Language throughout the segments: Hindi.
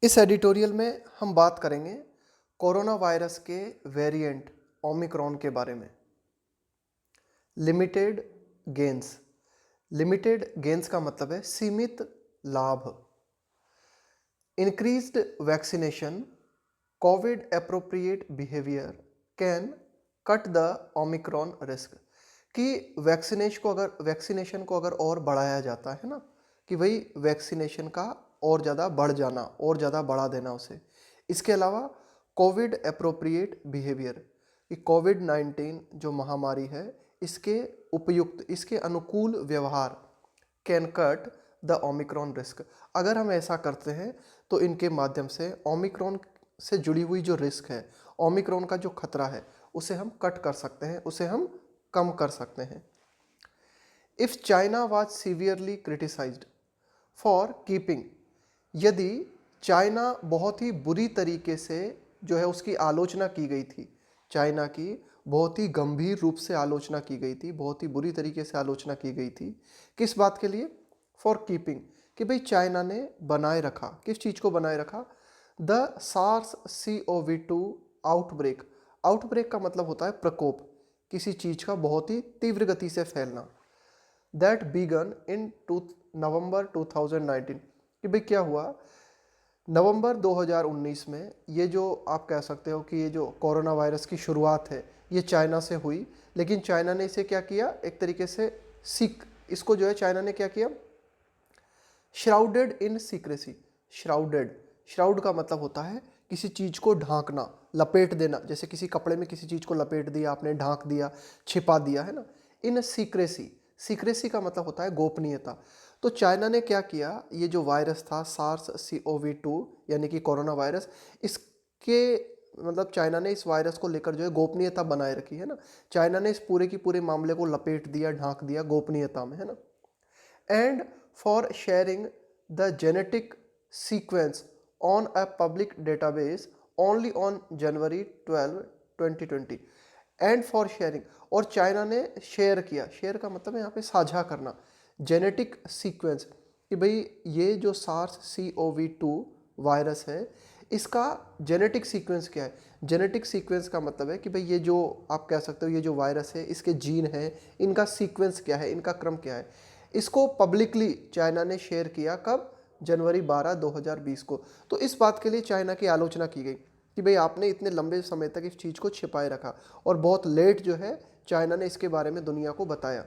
इस एडिटोरियल में हम बात करेंगे कोरोना वायरस के वेरिएंट ओमिक्रॉन के बारे में। Limited gains. लिमिटेड गेन्स का मतलब है सीमित लाभ। Increased vaccination, Covid appropriate behaviour can cut the Omicron risk. कि वैक्सीनेशन को अगर और बढ़ाया जाता है ना, कि भाई वैक्सीनेशन का और ज़्यादा बढ़ जाना और ज़्यादा बढ़ा देना उसे। इसके अलावा कोविड एप्रोप्रिएट बिहेवियर, कि कोविड-19 जो महामारी है इसके उपयुक्त, इसके अनुकूल व्यवहार can cut the Omicron risk. अगर हम ऐसा करते हैं तो इनके माध्यम से ओमिक्रॉन से जुड़ी हुई जो रिस्क है, ओमिक्रॉन का जो खतरा है, उसे हम कट कर सकते हैं, उसे हम कम कर सकते हैं। If China was severely criticised for keeping, यदि चाइना बहुत ही बुरी तरीके से जो है उसकी आलोचना की गई थी, चाइना की बहुत ही गंभीर रूप से आलोचना की गई थी, बहुत ही बुरी तरीके से आलोचना की गई थी। किस बात के लिए? फॉर कीपिंग, कि भाई चाइना ने बनाए रखा, किस चीज़ को बनाए रखा? The SARS CoV-2 outbreak. Outbreak का मतलब होता है प्रकोप, किसी चीज़ का बहुत ही तीव्र गति से फैलना। दैट बिगन इन नवंबर 2019, कि भाई क्या हुआ नवंबर 2019 में, ये जो आप कह सकते हो कि ये जो कोरोना वायरस की शुरुआत है ये चाइना से हुई। लेकिन चाइना ने इसे क्या किया, एक तरीके से इसको जो है चाइना ने क्या किया, श्राउडेड इन सीक्रेसी। श्राउड का मतलब होता है किसी चीज़ को ढांकना, लपेट देना। जैसे किसी कपड़े में किसी चीज़ को लपेट दिया आपने, ढांक दिया, छिपा दिया, है ना। इन सीक्रेसी का मतलब होता है गोपनीयता। तो चाइना ने क्या किया, ये जो वायरस था सार्स CoV-2 यानी कि कोरोना वायरस, इसके मतलब चाइना ने इस वायरस को लेकर जो है गोपनीयता बनाए रखी है ना। चाइना ने इस पूरे की पूरे मामले को लपेट दिया, ढांक दिया गोपनीयता में, है ना। And for sharing the genetic sequence on a public database only on January 12, 2020। And for sharing, और चाइना ने शेयर किया, शेयर का मतलब है यहाँ पे साझा करना, जेनेटिक सीक्वेंस, कि भाई ये जो सार्स CoV-2 वायरस है इसका जेनेटिक सीक्वेंस क्या है। जेनेटिक सीक्वेंस का मतलब है कि भाई ये जो आप कह सकते हो ये जो वायरस है इसके जीन हैं, इनका सीक्वेंस क्या है, इनका क्रम क्या है। इसको पब्लिकली चाइना ने शेयर किया, कब? जनवरी 12, 2020 को। तो इस बात के लिए चाइना की आलोचना की गई कि भाई आपने इतने लंबे समय तक इस चीज़ को छिपाए रखा और बहुत लेट जो है चाइना ने इसके बारे में दुनिया को बताया।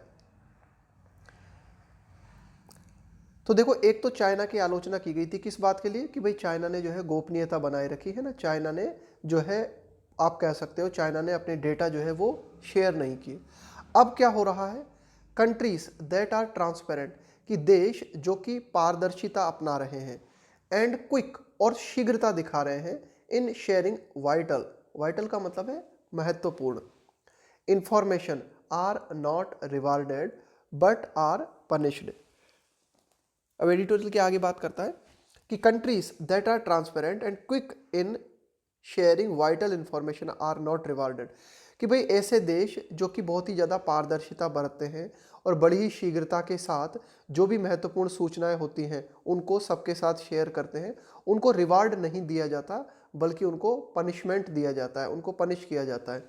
तो देखो, एक तो चाइना की आलोचना की गई थी किस बात के लिए, कि भाई चाइना ने जो है गोपनीयता बनाए रखी है ना, चाइना ने जो है आप कह सकते हो चाइना ने अपने डेटा जो है वो शेयर नहीं किए। अब क्या हो रहा है, कंट्रीज दैट आर ट्रांसपेरेंट, कि देश जो कि पारदर्शिता अपना रहे हैं, एंड क्विक, और शीघ्रता दिखा रहे हैं, इन शेयरिंग वाइटल का मतलब है महत्वपूर्ण, information, are not rewarded but are punished. अब एडिटोरियल के आगे बात करता है कि countries that are transparent and quick in sharing vital information are not rewarded, कि भाई ऐसे देश जो कि बहुत ही ज़्यादा पारदर्शिता बरतते हैं और बड़ी ही शीघ्रता के साथ जो भी महत्वपूर्ण सूचनाएं होती हैं उनको सबके साथ शेयर करते हैं, उनको रिवार्ड नहीं दिया जाता बल्कि उनको पनिशमेंट दिया जाता है, उनको पनिश किया जाता है।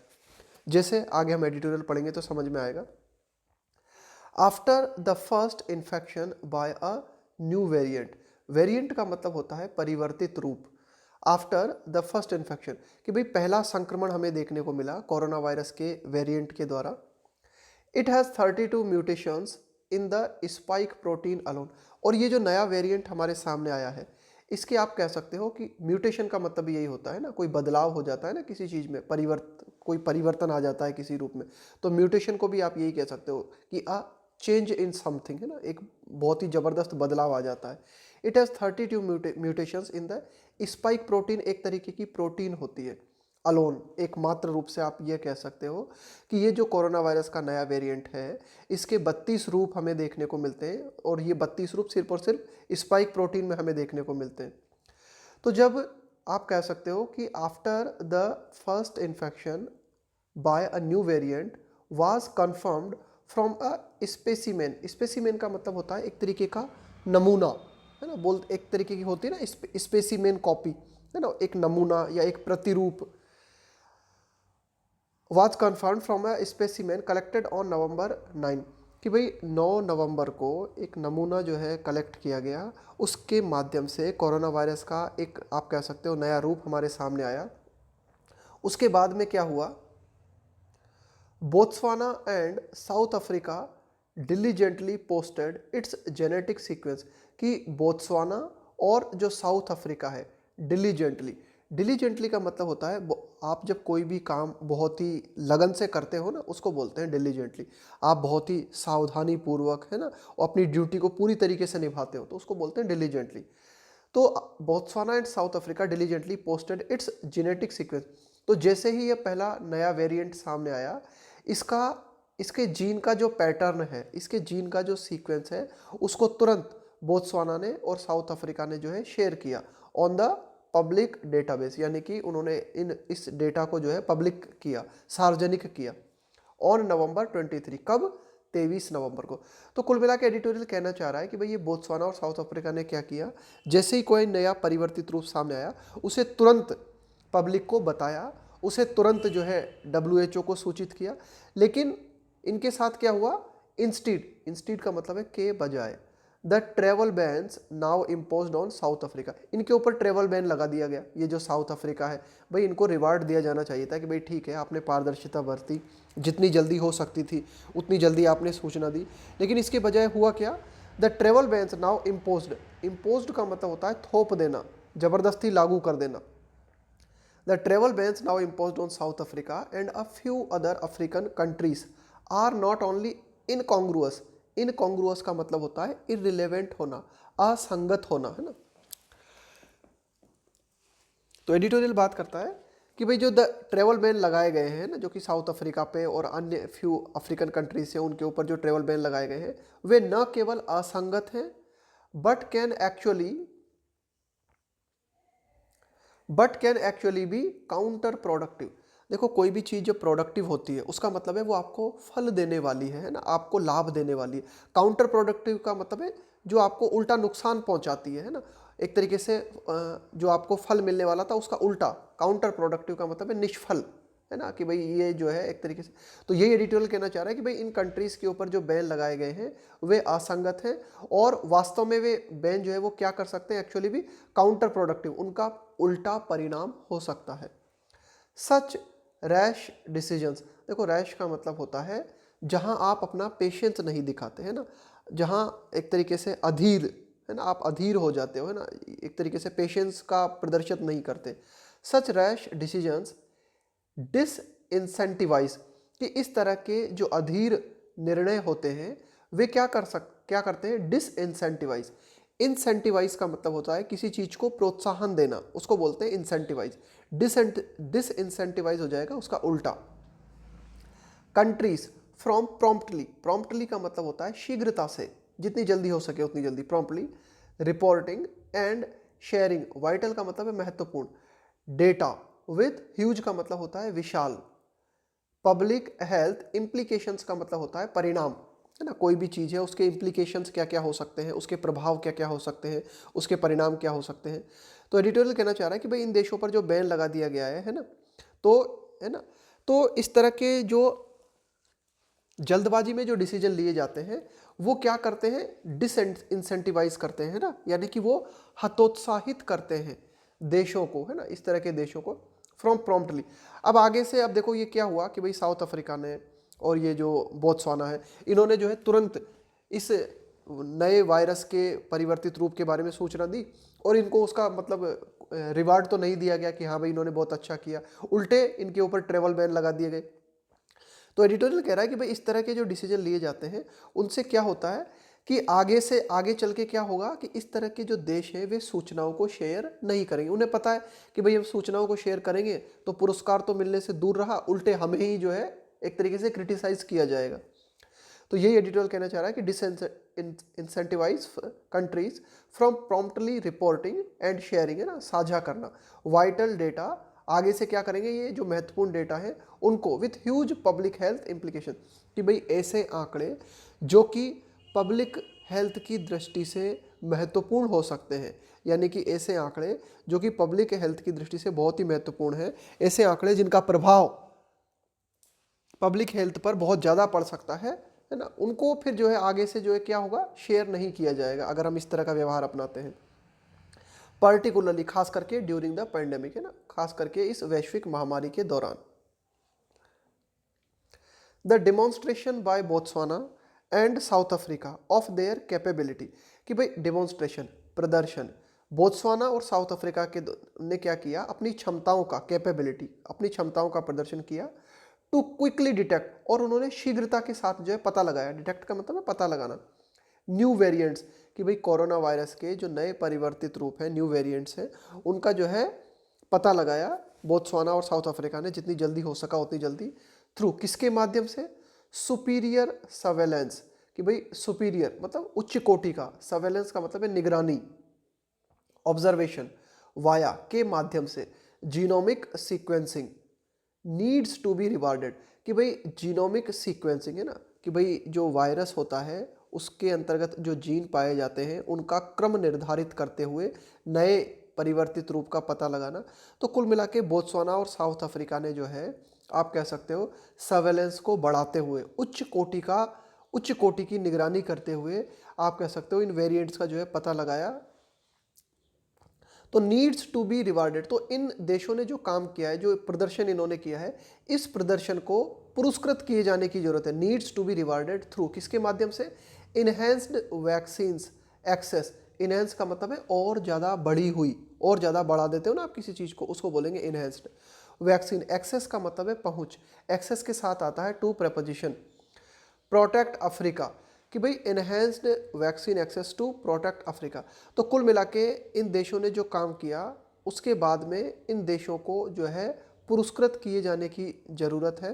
जैसे आगे हम एडिटोरियल पढ़ेंगे तो समझ में आएगा। After the first infection by a new variant, variant का मतलब होता है परिवर्तित रूप। आफ्टर द फर्स्ट इन्फेक्शन, कि भाई पहला संक्रमण हमें देखने को मिला कोरोना वायरस के वेरिएंट के द्वारा। It has 32 mutations in the spike protein alone, और ये जो नया वेरिएंट हमारे सामने आया है इसके आप कह सकते हो कि म्यूटेशन का मतलब यही होता है ना, कोई बदलाव हो जाता है ना किसी चीज़ में, कोई परिवर्तन आ जाता है किसी रूप में। तो म्यूटेशन को भी आप यही कह सकते हो कि चेंज इन समथिंग, है ना, एक बहुत ही ज़बरदस्त बदलाव आ जाता है। It has 32 mutations in the spike protein, एक तरीके की प्रोटीन होती है अलोन, एकमात्र रूप से आप ये कह सकते हो कि ये जो कोरोना वायरस का नया वेरिएंट है इसके 32 रूप हमें देखने को मिलते हैं, और ये 32 रूप सिर्फ और सिर्फ स्पाइक प्रोटीन में हमें देखने को मिलते हैं। तो जब आप कह सकते हो कि after the first infection by a new variant was confirmed from a specimen, specimen का मतलब होता है एक तरीके का नमूना, है ना, बोल एक तरीके की होती है ना स्पेसिमेन कॉपी, है ना, एक नमूना या एक प्रतिरूप। Was confirm from a specimen collected on November 9, कि भाई 9 नवंबर को एक नमूना जो है कलेक्ट किया गया, उसके माध्यम से कोरोना वायरस का एक आप कह सकते हो नया रूप हमारे सामने आया। उसके बाद में क्या हुआ, Botswana and South Africa diligently posted it's genetic sequence, कि बोत्सवाना और जो साउथ अफ्रीका है डिलीजेंटली, डिलीजेंटली का मतलब होता है आप जब कोई भी काम बहुत ही लगन से करते हो ना, उसको बोलते हैं डिलीजेंटली। आप बहुत ही सावधानी पूर्वक, है ना, और अपनी ड्यूटी को पूरी तरीके से निभाते हो, तो उसको बोलते हैं डिलीजेंटली। तो Botswana and South Africa diligently posted it's genetic sequence. तो जैसे ही ये पहला नया वेरिएंट सामने आया, इसका इसके जीन का जो पैटर्न है, इसके जीन का जो सीक्वेंस है, उसको तुरंत बोत्सवाना ने और साउथ अफ्रीका ने जो है शेयर किया ऑन द पब्लिक डेटाबेस, यानी कि उन्होंने इस डेटा को जो है पब्लिक किया, सार्वजनिक किया ऑन नवंबर 23। कब? 23 नवंबर को। तो कुल मिला के एडिटोरियल कहना चाह रहा है कि भाई ये बोत्सवाना और साउथ अफ्रीका ने क्या किया, जैसे ही कोई नया परिवर्तित रूप सामने आया, उसे तुरंत पब्लिक को बताया, उसे तुरंत जो है WHO को सूचित किया। लेकिन इनके साथ क्या हुआ, इंस्टीड का मतलब है के बजाय, the travel bans now imposed on south Africa, इनके ऊपर ट्रेवल बैन लगा दिया गया। ये जो साउथ अफ्रीका है, भाई इनको रिवार्ड दिया जाना चाहिए था कि भाई ठीक है, आपने पारदर्शिता बरती, जितनी जल्दी हो सकती थी उतनी जल्दी आपने सूचना दी, लेकिन इसके बजाय हुआ क्या, the travel bans now imposed का मतलब होता है थोप देना, जबरदस्ती लागू कर देना। The travel bans now imposed on South Africa and a few other African countries are not only incongruous, incongruous का मतलब होता है irrelevant होना, असंगत होना, है ना। तो एडिटोरियल बात करता है कि भाई जो द ट्रेवल बैन लगाए गए हैं ना, जो कि साउथ अफ्रीका पे और अन्य फ्यू अफ्रीकन कंट्रीज से उनके ऊपर जो ट्रेवल बैन लगाए गए हैं, वे न केवल असंगत हैं but can actually be counterproductive. देखो, कोई भी चीज़ जो प्रोडक्टिव होती है उसका मतलब है वो आपको फल देने वाली है ना, आपको लाभ देने वाली है। काउंटर प्रोडक्टिव का मतलब है जो आपको उल्टा नुकसान पहुंचाती है ना, एक तरीके से जो आपको फल मिलने वाला था उसका उल्टा। काउंटर प्रोडक्टिव का मतलब है निष्फल, है ना, कि भाई ये जो है एक तरीके से। तो यही एडिटोरियल कहना चाह रहा है कि भाई इन कंट्रीज के ऊपर जो बैन लगाए गए हैं वे असंगत हैं, और वास्तव में वे बैन जो है वो क्या कर सकते हैं, एक्चुअली भी काउंटर प्रोडक्टिव, उनका उल्टा परिणाम हो सकता है। सच रैश डिसीजंस, देखो रैश का मतलब होता है जहां आप अपना पेशेंस नहीं दिखाते, है ना, जहां एक तरीके से अधीर, है ना, आप अधीर हो जाते हो, है ना, एक तरीके से पेशेंस का प्रदर्शित नहीं करते। सच रैश डिसीजंस डिसइंसेंटिवाइज, कि इस तरह के जो अधीर निर्णय होते हैं वे क्या करते हैं, डिसइंसेंटिवाइज। इंसेंटिवाइज का मतलब होता है किसी चीज को प्रोत्साहन देना, उसको बोलते हैं इंसेंटिवाइज। डिसइंसेंटिवाइज हो जाएगा उसका उल्टा। कंट्रीज फ्रॉम प्रॉम्प्टली, प्रॉम्प्टली का मतलब होता है शीघ्रता से, जितनी जल्दी हो सके उतनी जल्दी, promptly reporting and sharing, vital का मतलब है महत्वपूर्ण, डेटा विथ ह्यूज का मतलब होता है विशाल, पब्लिक हेल्थ इम्प्लीकेशंस का मतलब होता है परिणाम, है ना, कोई भी चीज़ है उसके इम्प्लीकेशंस क्या क्या हो सकते हैं, उसके प्रभाव क्या क्या हो सकते हैं, उसके परिणाम क्या हो सकते हैं। तो एडिटोरियल कहना चाह रहा है कि भाई इन देशों पर जो बैन लगा दिया गया है ना, तो है ना, तो इस तरह के जो जल्दबाजी में जो डिसीजन लिए जाते हैं वो क्या करते हैं, डिसइंसेंटिवाइज करते हैं ना, यानी कि वो हतोत्साहित करते हैं देशों को, है ना, इस तरह के देशों को फ्रॉम प्रॉम्प्टली। अब आगे से अब देखो ये क्या हुआ कि भाई साउथ अफ्रीका ने और ये जो बोत्सवाना है, इन्होंने जो है तुरंत इस नए वायरस के परिवर्तित रूप के बारे में सूचना दी, और इनको उसका मतलब रिवार्ड तो नहीं दिया गया कि हाँ भाई इन्होंने बहुत अच्छा किया, उल्टे इनके ऊपर ट्रेवल बैन लगा दिए गए। तो एडिटोरियल कह रहा है कि भाई इस तरह के जो डिसीजन लिए जाते हैं उनसे क्या होता है कि आगे से आगे चल के क्या होगा कि इस तरह के जो देश हैं वे सूचनाओं को शेयर नहीं करेंगे। उन्हें पता है कि भाई हम सूचनाओं को शेयर करेंगे तो पुरस्कार तो मिलने से दूर रहा, उल्टे हमें ही जो है एक तरीके से क्रिटिसाइज किया जाएगा। तो यही एडिटोरियल कहना चाह रहा है कि disincentivise countries from promptly reporting and sharing, है ना, साझा करना वाइटल डेटा, आगे से क्या करेंगे, ये जो महत्वपूर्ण डेटा है उनको with huge public health implication, कि भाई ऐसे आंकड़े जो कि पब्लिक हेल्थ की दृष्टि से महत्वपूर्ण हो सकते हैं। यानी कि ऐसे आंकड़े जो कि पब्लिक हेल्थ की दृष्टि से बहुत ही महत्वपूर्ण है, ऐसे आंकड़े जिनका प्रभाव पब्लिक हेल्थ पर बहुत ज़्यादा पड़ सकता है ना, उनको फिर जो है आगे से जो है क्या होगा, शेयर नहीं किया जाएगा अगर हम इस तरह का व्यवहार अपनाते हैं। पर्टिकुलरली खास करके ड्यूरिंग द पेंडेमिक, है ना, खास करके इस वैश्विक महामारी के दौरान। The demonstration by Botswana and South Africa of their capability, कि भाई डेमोन्स्ट्रेशन, प्रदर्शन, बोत्सवाना और साउथ अफ्रीका के ने क्या किया, अपनी क्षमताओं का, कैपेबिलिटी, अपनी क्षमताओं का प्रदर्शन किया टू क्विकली डिटेक्ट, और उन्होंने शीघ्रता के साथ जो है पता लगाया, डिटेक्ट का मतलब है पता लगाना, न्यू वेरिएंट्स, कि भाई कोरोना वायरस के जो नए परिवर्तित रूप हैं, न्यू वेरिएंट्स हैं, उनका जो है पता लगाया बोत्सवाना और साउथ अफ्रीका ने जितनी जल्दी हो सका उतनी जल्दी। थ्रू किसके माध्यम से, सुपीरियर सर्वेलेंस, कि भाई सुपीरियर मतलब उच्च कोटि का, सर्वेलेंस का मतलब है निगरानी, ऑब्जर्वेशन, वाया के माध्यम से, genomic sequencing needs to be rewarded, कि भाई जीनोमिक सीक्वेंसिंग है ना, कि भाई जो वायरस होता है उसके अंतर्गत जो जीन पाए जाते हैं उनका क्रम निर्धारित करते हुए नए परिवर्तित रूप का पता लगाना। तो कुल मिला के बोत्सवाना और साउथ अफ्रीका ने जो है, आप कह सकते हो, सर्वेलेंस को बढ़ाते हुए, उच्च कोटि की निगरानी करते हुए, आप कह सकते हो इन वेरिएंट्स का जो है पता लगाया। तो नीड्स टू बी रिवार्डेड, तो इन देशों ने जो काम किया है, जो प्रदर्शन इन्होंने किया है, इस प्रदर्शन को पुरस्कृत किए जाने की जरूरत है। Needs to be rewarded through किसके माध्यम से, इनहेंस्ड वैक्सीन्स एक्सेस, इनहेंस का मतलब है और ज़्यादा बढ़ी हुई, और ज़्यादा बढ़ा देते हो ना आप किसी चीज़ को, उसको बोलेंगे इनहेंस्ड। वैक्सीन, एक्सेस का मतलब है पहुँच, एक्सेस के साथ आता है टू प्रपोजिशन, प्रोटेक्ट अफ्रीका, कि भाई enhanced vaccine access to protect Africa. तो कुल मिला के इन देशों ने जो काम किया, उसके बाद में इन देशों को जो है पुरस्कृत किए जाने की ज़रूरत है।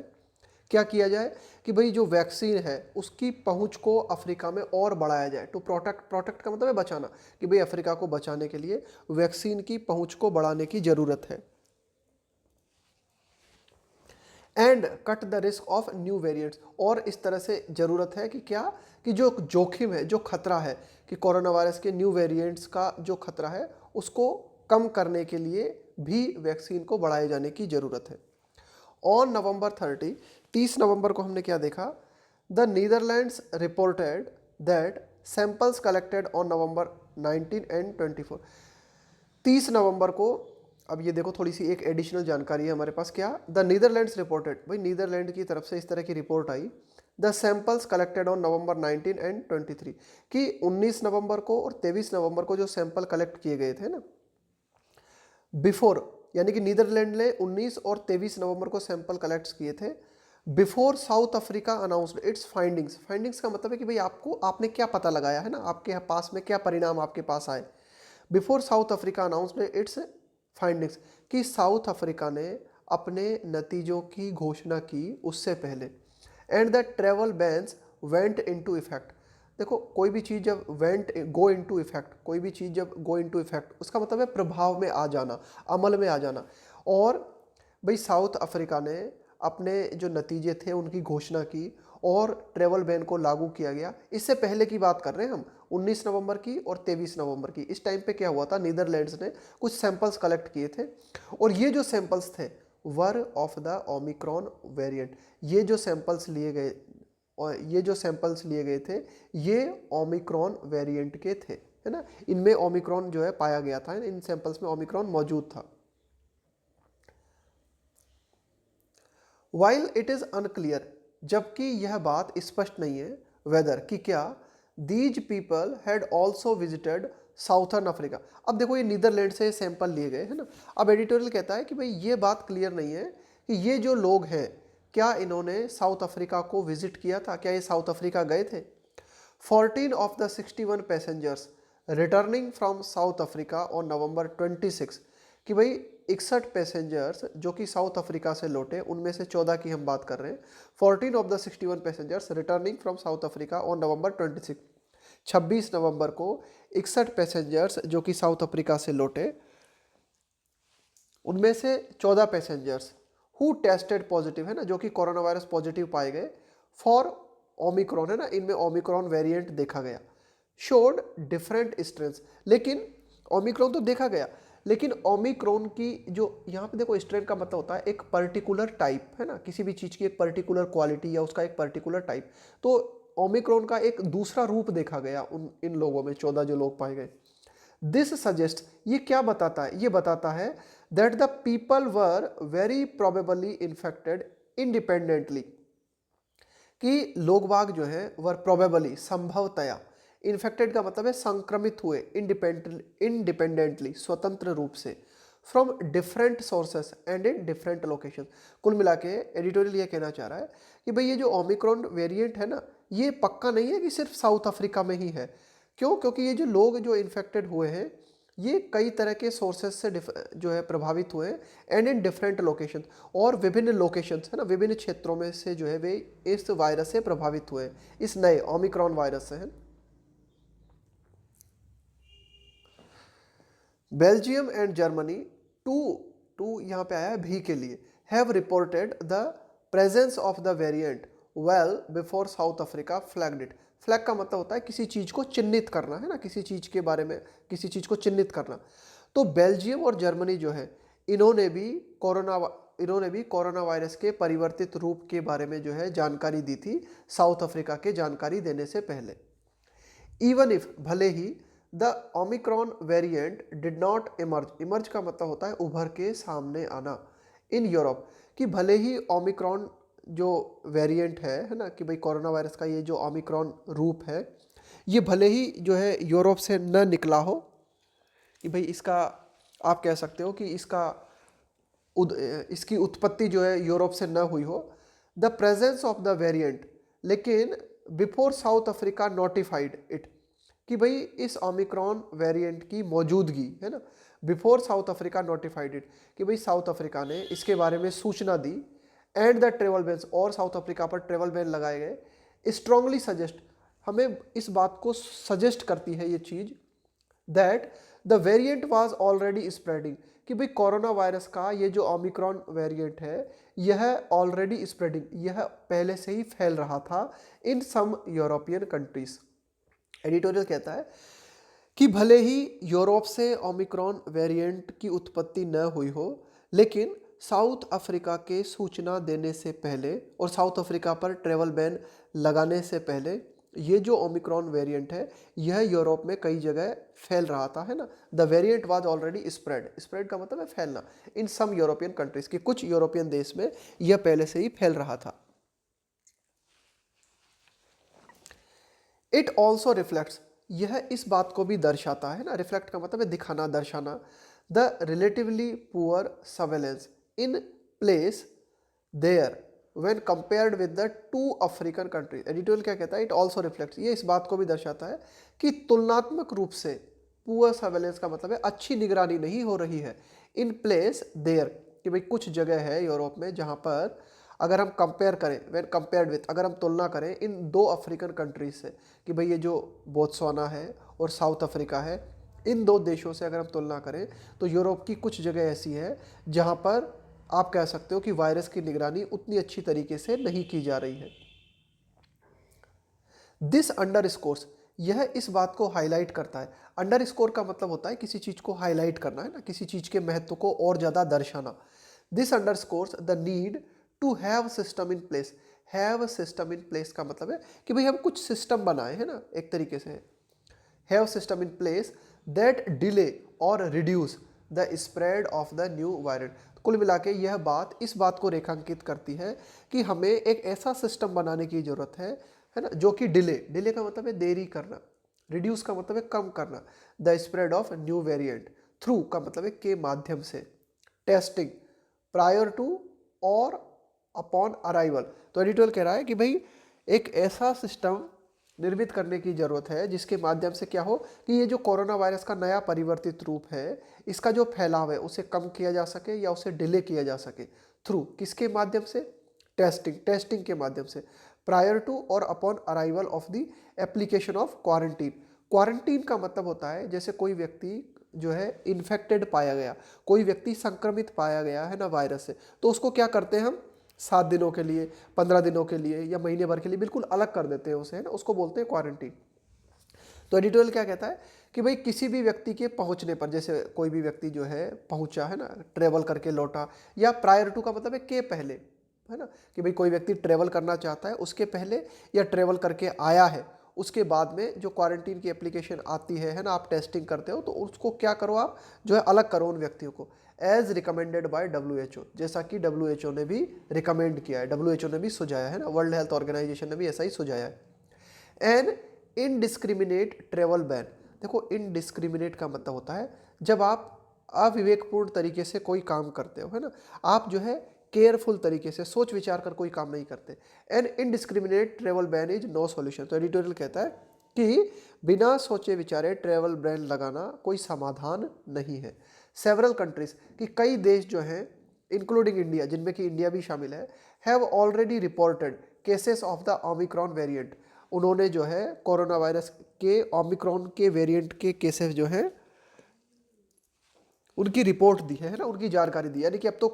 क्या किया जाए कि भाई जो वैक्सीन है उसकी पहुंच को अफ्रीका में और बढ़ाया जाए। टू प्रोटेक्ट, प्रोटेक्ट का मतलब है बचाना, कि भाई अफ्रीका को बचाने के लिए वैक्सीन की पहुंच को बढ़ाने की ज़रूरत है। And cut the risk of new variants, और इस तरह से ज़रूरत है कि क्या, कि जो जोखिम है, जो खतरा है, कि कोरोना वायरस के न्यू वेरिएंट्स का जो खतरा है उसको कम करने के लिए भी वैक्सीन को बढ़ाए जाने की ज़रूरत है। ऑन नवंबर 30 नवंबर को हमने क्या देखा, the Netherlands reported that samples collected on November 19 and 24, 30 नवंबर को, अब ये देखो थोड़ी सी एक एडिशनल जानकारी है हमारे पास, क्या, द नीदरलैंड्स रिपोर्टेड, भाई नीदरलैंड की तरफ से इस तरह की report I, the samples collected on November 19 and 23, कि 19 नवंबर को और 23 नवंबर को जो सैंपल कलेक्ट किए गए थे ना, बिफोर, यानी कि नीदरलैंड ने 19 और 23 नवंबर को सैंपल कलेक्ट किए थे, before South Africa announced it's findings, findings का मतलब है कि भाई आपने क्या पता लगाया है ना, आपके पास में क्या परिणाम आपके पास आए, before South Africa announced it's findings, कि साउथ अफ्रीका ने अपने नतीजों की घोषणा की उससे पहले। And the travel bans went into effect, देखो कोई भी चीज़ जब गो इनटू इफेक्ट, कोई भी चीज़ जब गो इनटू इफेक्ट, उसका मतलब है प्रभाव में आ जाना, अमल में आ जाना। और भाई साउथ अफ्रीका ने अपने जो नतीजे थे उनकी घोषणा की और ट्रेवल बैन को लागू किया गया। इससे पहले की बात कर रहे हैं हम, 19 नवंबर की और 23 नवंबर की। इस टाइम पे क्या हुआ था, नीदरलैंड्स ने कुछ सैंपल्स कलेक्ट किए थे, और ये जो सैंपल्स थे वर ऑफ द ओमिक्रॉन वेरिएंट, ये जो सैंपल्स लिए गए, और ये जो सैंपल्स लिए गए थे ये ओमिक्रॉन वेरिएंट के थे, है ना, इनमें ओमिक्रॉन जो है पाया गया था, इन सैंपल्स में ओमिक्रॉन मौजूद था। वाइल इट इज़ अनक्लियर, जबकि यह बात स्पष्ट नहीं है, वेदर, कि क्या, these people had also visited southern Africa. अब देखो ये नीदरलैंड से सैंपल लिए गए, है ना। अब एडिटोरियल कहता है कि भाई ये बात क्लियर नहीं है कि ये जो लोग हैं क्या इन्होंने साउथ अफ्रीका को विजिट किया था, क्या ये साउथ अफ्रीका गए थे। 14 of the 61 passengers returning from south Africa on November 26, कि भाई 61 पैसेंजर्स जो कि साउथ अफ्रीका से लौटे, उनमें से 14 की हम बात कर रहे हैं। 14 of the 61 passengers returning from south Africa on November 26, 26 नवंबर को 61 पैसेंजर्स जो कि साउथ अफ्रीका से लौटे, उनमें से 14 पैसेंजर्स हु टेस्टेड पॉजिटिव, है ना, जो कि कोरोना वायरस पॉजिटिव पाए गए फॉर ओमिक्रॉन, है ना, इनमें ओमिक्रॉन वेरिएंट देखा गया। शोड डिफरेंट स्ट्रेंथ, लेकिन ओमिक्रॉन तो देखा गया, लेकिन ओमिक्रॉन की जो यहाँ पे देखो स्ट्रेन का मतलब होता है एक पर्टिकुलर टाइप, है ना, किसी भी चीज़ की एक पर्टिकुलर क्वालिटी या उसका एक पर्टिकुलर टाइप। तो ओमिक्रॉन का एक दूसरा रूप देखा गया उन इन लोगों में, 14 जो लोग पाए गए। दिस सजेस्ट, ये क्या बताता है, ये बताता है that the people were very probably infected independently, कि लोग बाग जो है वर प्रोबेबली, संभवतया, इन्फेक्टेड का मतलब है संक्रमित हुए, इंडिपेंडेंटली, स्वतंत्र रूप से, from different sources and in different location. कुल मिला के एडिटोरियल ये कहना चाह रहा है कि भाई ये जो ओमिक्रॉन वेरिएंट है ना, ये पक्का नहीं है कि सिर्फ साउथ अफ्रीका में ही है। क्यों? क्योंकि ये जो लोग जो इन्फेक्टेड हुए हैं ये कई तरह के सोर्सेस से जो है प्रभावित हुए एंड इन डिफरेंट लोकेशन, और विभिन्न लोकेशंस, है ना, विभिन्न क्षेत्रों में से जो है वे इस वायरस से प्रभावित हुए, इस नए ओमिक्रॉन वायरस से, है। Belgium and Germany, to to यहाँ पे आया है भी के लिए, have reported the presence of the variant well before South Africa flagged it. Flag का मतलब होता है किसी चीज़ को चिन्हित करना, है ना, किसी चीज़ के बारे में किसी चीज़ को चिन्हित करना। तो बेल्जियम और जर्मनी जो है इन्होंने भी कोरोना वायरस के परिवर्तित रूप के बारे में जो है जानकारी दी थी साउथ अफ्रीका के जानकारी देने से पहले। इवन इफ, भले ही, the omicron variant did not emerge, emerge का मतलब होता है उभर के सामने आना, इन यूरोप, कि भले ही ओमिक्रॉन जो वेरिएंट है ना, कि भाई कोरोना वायरस का ये जो ओमिक्रॉन रूप है ये भले ही जो है यूरोप से न निकला हो, कि भाई इसका आप कह सकते हो कि इसकी उत्पत्ति जो है यूरोप से न हुई हो, the presence of the variant, लेकिन before South Africa notified it, कि भाई इस ओमिक्रॉन वेरिएंट की मौजूदगी, है ना, before South Africa notified it, कि भाई साउथ अफ्रीका ने इसके बारे में सूचना दी, एंड द ट्रेवल बैन, और साउथ अफ्रीका पर ट्रेवल बैन लगाए गए, स्ट्रांगली सजेस्ट, हमें इस बात को सजेस्ट करती है ये चीज़ that the variant was already spreading, कि भाई कोरोना वायरस का ये जो ओमिक्रॉन वेरिएंट है यह ऑलरेडी स्प्रेडिंग, यह पहले से ही फैल रहा था इन सम यूरोपियन कंट्रीज। एडिटोरियल कहता है कि भले ही यूरोप से ओमिक्रॉन वेरिएंट की उत्पत्ति न हुई हो, लेकिन साउथ अफ्रीका के सूचना देने से पहले और साउथ अफ्रीका पर ट्रेवल बैन लगाने से पहले ये जो ओमिक्रॉन वेरिएंट है यह यूरोप में कई जगह फैल रहा था, है ना। The variant was already spread, spread का मतलब है फैलना, इन सम यूरोपियन कंट्रीज, के कुछ यूरोपियन देश में यह पहले से ही फैल रहा था। इट ऑल्सो रिफ्लेक्ट्स, यह इस बात को भी दर्शाता है ना, रिफ्लेक्ट का मतलब है दिखाना, दर्शाना, the relatively poor surveillance in place there when compared with the two African countries. Editorial क्या कहता है, इट ऑल्सो रिफ्लेक्ट्स, ये इस बात को भी दर्शाता है कि तुलनात्मक रूप से, पुअर सर्वेलेंस का मतलब है अच्छी निगरानी नहीं हो रही है, इन प्लेस देयर, कि भाई कुछ जगह है यूरोप में जहाँ पर अगर हम कंपेयर करें, व्हेन कंपेयर्ड विथ, अगर हम तुलना करें इन दो अफ्रीकन कंट्रीज से, कि भाई ये जो बोत्सवाना है और साउथ अफ्रीका है, इन दो देशों से अगर हम तुलना करें तो यूरोप की कुछ जगह ऐसी है जहाँ पर आप कह सकते हो कि वायरस की निगरानी उतनी अच्छी तरीके से नहीं की जा रही है। दिस अंडर स्कोर्स, यह इस बात को हाईलाइट करता है, अंडर स्कोर का मतलब होता है किसी चीज़ को हाईलाइट करना, है ना, किसी चीज़ के महत्व को और ज़्यादा दर्शाना। This underscores the need to have system in place, have system in place का मतलब है कि भाई हम कुछ सिस्टम बनाए, है ना, एक तरीके से have system in place that delay और reduce the spread of the new virus. कुल मिला के यह बात इस बात को रेखांकित करती है कि हमें एक ऐसा सिस्टम बनाने की जरूरत है ना, जो कि डिले का मतलब है देरी करना, रिड्यूस का मतलब है कम करना, the spread of new variant, through का मतलब है के माध्यम से, टेस्टिंग, प्रायर टू और अपॉन अराइवल। तो एडिटोरियल कह रहा है कि भाई एक ऐसा सिस्टम निर्मित करने की जरूरत है जिसके माध्यम से क्या हो कि ये जो कोरोना वायरस का नया परिवर्तित रूप है इसका जो फैलाव है उसे कम किया जा सके या उसे डिले किया जा सके, थ्रू किसके माध्यम से, टेस्टिंग के माध्यम से, प्रायर टू और upon arrival of the application of quarantine. Quarantine का मतलब होता है जैसे कोई व्यक्ति जो है इन्फेक्टेड पाया गया, कोई व्यक्ति संक्रमित पाया गया है ना वायरस से, तो उसको क्या करते हैं हम 7 दिनों के लिए, 15 दिनों के लिए या महीने भर के लिए बिल्कुल अलग कर देते हैं उसे, है ना, उसको बोलते हैं क्वारंटीन। तो एडिटोरियल क्या कहता है कि भाई किसी भी व्यक्ति के पहुंचने पर, जैसे कोई भी व्यक्ति जो है पहुंचा है ना, ट्रेवल करके लौटा, या प्रायर टू का मतलब है के पहले, है ना, कि भाई कोई व्यक्ति ट्रेवल करना चाहता है उसके पहले, या ट्रेवल करके आया है उसके बाद में जो क्वारंटीन की एप्लीकेशन आती है ना, आप टेस्टिंग करते हो तो उसको क्या करो, आप जो है अलग करो उन व्यक्तियों को, एज रिकमेंडेड बाय WHO, जैसा कि WHO ने भी रिकमेंड किया है, WHO ने भी सुझाया है ना, वर्ल्ड हेल्थ ऑर्गेनाइजेशन ने भी ऐसा ही सुझाया है। एन इनडिस्क्रिमिनेट ट्रेवल बैन, देखो इनडिस्क्रिमिनेट का मतलब होता है जब आप अविवेकपूर्ण तरीके से कोई काम करते हो, है ना, आप जो है केयरफुल तरीके से सोच विचार कर कोई काम नहीं करते। An indiscriminate travel ban is no solution, तो एडिटोरियल कहता है कि बिना सोचे विचारे ट्रेवल बैन लगाना कोई समाधान नहीं है। सेवरल कंट्रीज, कि कई देश जो हैं इंक्लूडिंग इंडिया, जिनमें कि इंडिया भी शामिल है, have already reported cases of the omicron variant, उन्होंने जो है कोरोना वायरस के ओमिक्रॉन के वेरिएंट के केसेस जो हैं उनकी रिपोर्ट दी है ना, उनकी जानकारी दी, यानी कि अब तो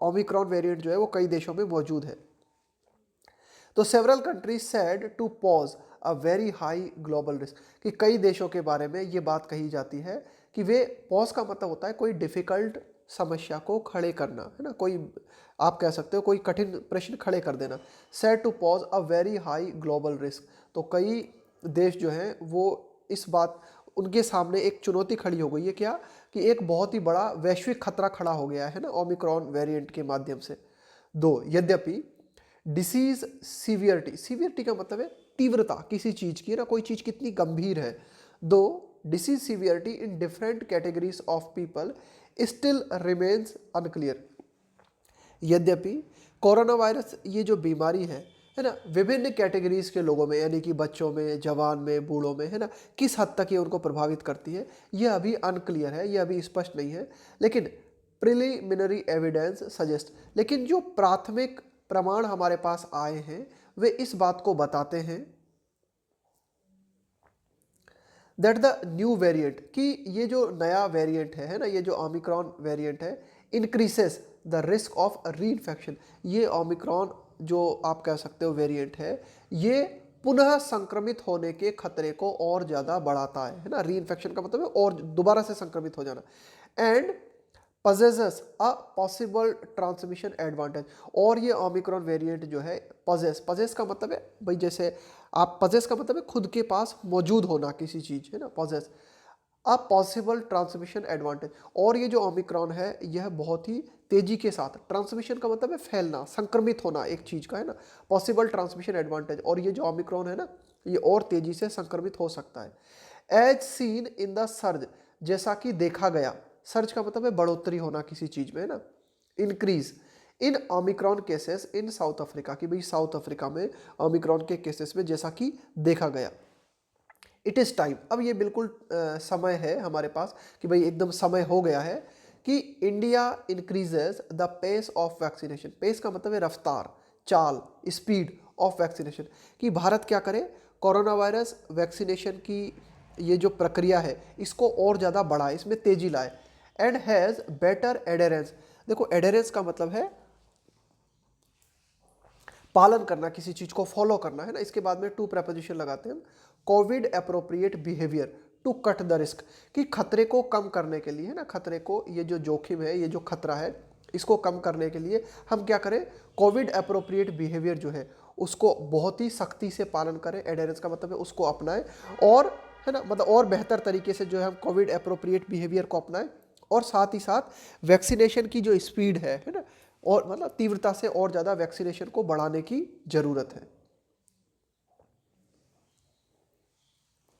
ओमिक्रॉन वेरिएंट जो है वो कई देशों में मौजूद है। तो several countries said to pose a very high global risk, कि कई देशों के बारे में ये बात कही जाती है कि वे, पॉज का मतलब होता है कोई डिफिकल्ट समस्या को खड़े करना, है ना, कोई आप कह सकते हो कोई कठिन प्रश्न खड़े कर देना। Said to pose a very high global risk, तो कई देश जो हैं वो इस बात, उनके सामने एक चुनौती खड़ी हो गई है, क्या कि एक बहुत ही बड़ा वैश्विक खतरा खड़ा हो गया है ना ओमिक्रॉन वेरिएंट के माध्यम से। दो, यद्यपि डिसीज सीवियरिटी, सीवियरिटी का मतलब है तीव्रता किसी चीज की, ना कोई चीज कितनी गंभीर है, दो disease severity in different categories of people still remains unclear, यद्यपि कोरोना वायरस ये जो बीमारी है ना, विभिन्न कैटेगरीज के लोगों में, यानी कि बच्चों में, जवान में, बूढ़ों में, है ना, किस हद तक ये उनको प्रभावित करती है ये अभी अनक्लियर है, ये अभी स्पष्ट नहीं है। लेकिन प्रिलिमिनरी एविडेंस सजेस्ट, लेकिन जो प्राथमिक प्रमाण हमारे पास आए हैं वे इस बात को बताते हैं दैट द न्यू वेरिएंट, कि ये जो नया वेरिएंट है ना, ये जो ओमिक्रॉन वेरिएंट है, increases the risk of reinfection, ये ओमिक्रॉन जो आप कह सकते हो वेरिएंट है, ये पुनः संक्रमित होने के खतरे को और ज़्यादा बढ़ाता है ना, री इन्फेक्शन का मतलब है और दोबारा से संक्रमित हो जाना। And possesses a possible transmission advantage, और ये ओमिक्रॉन वेरिएंट जो है possess का मतलब है भाई, जैसे आप possess का मतलब है खुद के पास मौजूद होना किसी चीज, है ना, possess a possible transmission advantage, और ये जो ओमिक्रॉन है यह बहुत ही तेजी के साथ, ट्रांसमिशन का मतलब है फैलना, संक्रमित होना एक चीज का, है ना, पॉसिबल ट्रांसमिशन एडवांटेज, और ये जो ओमिक्रॉन है ना ये और तेजी से संक्रमित हो सकता है। As seen in the surge, जैसा कि देखा गया, सर्च का मतलब है बढ़ोतरी होना किसी चीज में, है ना, increase in Omicron cases in south Africa, कि भाई साउथ अफ्रीका में ओमिक्रॉन के केसेस में जैसा कि देखा गया। इट इज टाइम, अब ये बिल्कुल समय है हमारे पास कि भाई एकदम समय हो गया है कि India increases the pace of vaccination, pace का मतलब है रफ्तार, चाल, स्पीड ऑफ वैक्सीनेशन, कि भारत क्या करे, कोरोना वायरस वैक्सीनेशन की ये जो प्रक्रिया है इसको और ज़्यादा बढ़ाए, इसमें तेजी लाए। एंड हैज़ बेटर एडेरेंस, देखो एडेरेंस का मतलब है पालन करना, किसी चीज को फॉलो करना, है ना, इसके बाद में टू प्रेपोजिशन लगाते हैं हम, Covid appropriate behaviour to cut the risk, कि खतरे को कम करने के लिए, है ना, खतरे को, ये जो जोखिम है, ये जो खतरा है इसको कम करने के लिए हम क्या करें, कोविड एप्रोप्रिएट बिहेवियर जो है उसको बहुत ही सख्ती से पालन करें, एडेरेंस का मतलब है उसको अपनाएं, और है ना, मतलब और बेहतर तरीके से जो है हम कोविड एप्रोप्रिएट बिहेवियर को अपनाएं, और साथ ही साथ वैक्सीनेशन की जो स्पीड है ना, और मतलब तीव्रता से और ज़्यादा वैक्सीनेशन को बढ़ाने की ज़रूरत है।